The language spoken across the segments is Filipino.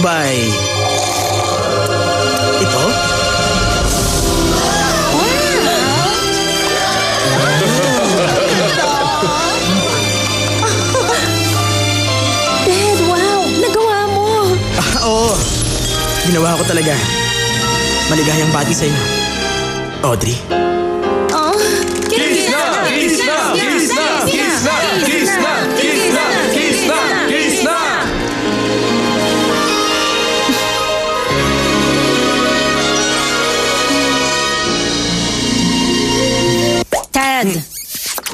ba'y ito? Ted, wow! Nagawa mo! Oo. Ginawa ko talaga. Maligayang bati sa'yo, Audrey. Oh, Kiss na! Kiss na! Kiss na! Kiss na! Kiss na! Kiss na! Kiss na! Kiss na! Ted!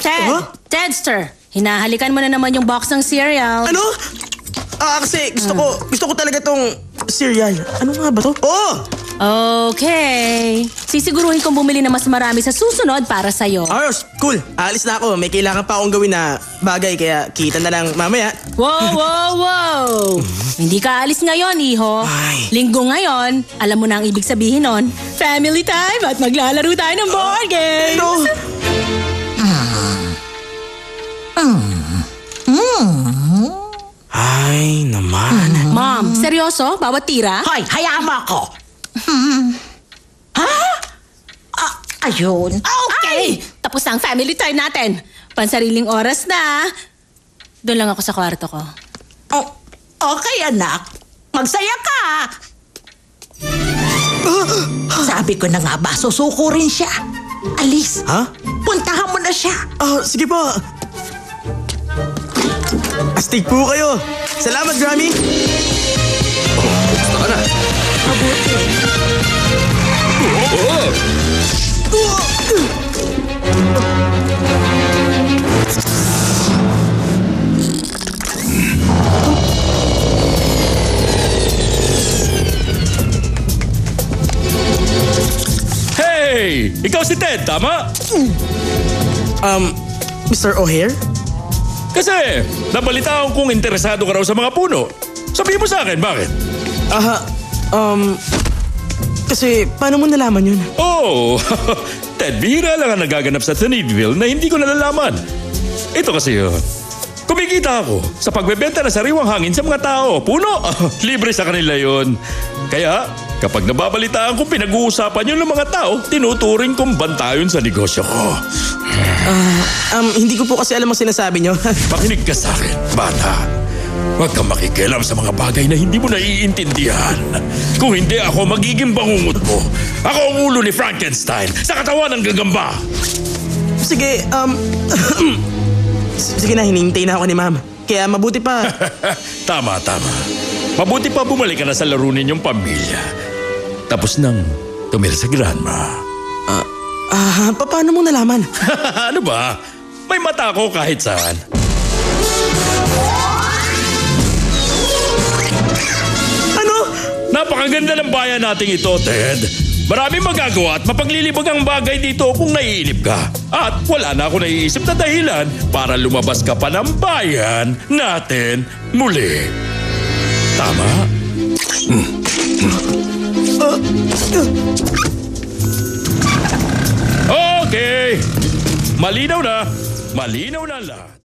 Ted! Huh? Tedster! Hinahalikan mo na naman yung box ng cereal. Ano? Kasi gusto ko talaga tong cereal. Ano nga ba to? Oh! Okay. Sisiguruhin kong bumili na mas marami sa susunod para sa'yo. Ayos, cool. Aalis na ako. May kailangan pa akong gawin na bagay kaya kita na lang mamaya. Wow, wow, wow! Hindi ka alis ngayon, iho. Ay. Linggo ngayon, alam mo na ang ibig sabihin nun. Family time at maglalaro tayo ng board games. Ano? Ay, naman. Mom, seryoso? Bawat tira? Hoy, hayaan mo ako. Ha? Ayun. Okay! Tapos na ang family time natin. Pansariling oras na. Doon lang ako sa kwarto ko. Oh, okay, anak. Magsaya ka. Sabi ko na nga ba, susuko rin siya. Alis. Ha? Puntahan mo na siya. Sige po. Astig po kayo. Salamat, Grammy. Gusto ka na. Hey! Ikaw si Ted, tama? Mr. O'Hare? Kasi nabalitaan kong interesado ka raw sa mga puno. Sabihin mo sa akin, bakit? Kasi paano mo nalaman yun? Oh, Ted, bihira lang ang nagaganap sa Threadville na hindi ko nalalaman. Ito kasi yun. Kumikita ako sa pagbebenta ng sariwang hangin sa mga tao. Puno, libre sa kanila yun. Kaya, kapag nababalitaan kong pinag-uusapan yun ng mga tao, tinuturing kong bantayon sa negosyo ko. Hindi ko po kasi alam ang sinasabi nyo. Makinig ka sa akin, bata. Huwag kang makikialam sa mga bagay na hindi mo naiintindihan. Kung hindi, ako magiging bangungot mo. Ako ang ulo ni Frankenstein sa katawan ng gagamba. Sige, sige na, hinihintay na ako ni Ma'am. Kaya mabuti pa. Tama. Mabuti pa bumalik ka na sa laro ninyong pamilya. Tapos nang tumira sa grandma. Paano mo nalaman? Ano ba? May mata ko kahit saan. Ano? Napakaganda ng bayan nating ito, Ted. Maraming magagawa at mapaglilibag ang bagay dito kung naiinip ka. At wala na ako naiisip na dahilan para lumabas ka pa ng bayan natin muli. Tama? Okay. Malinaw na. Malinaw na lahat.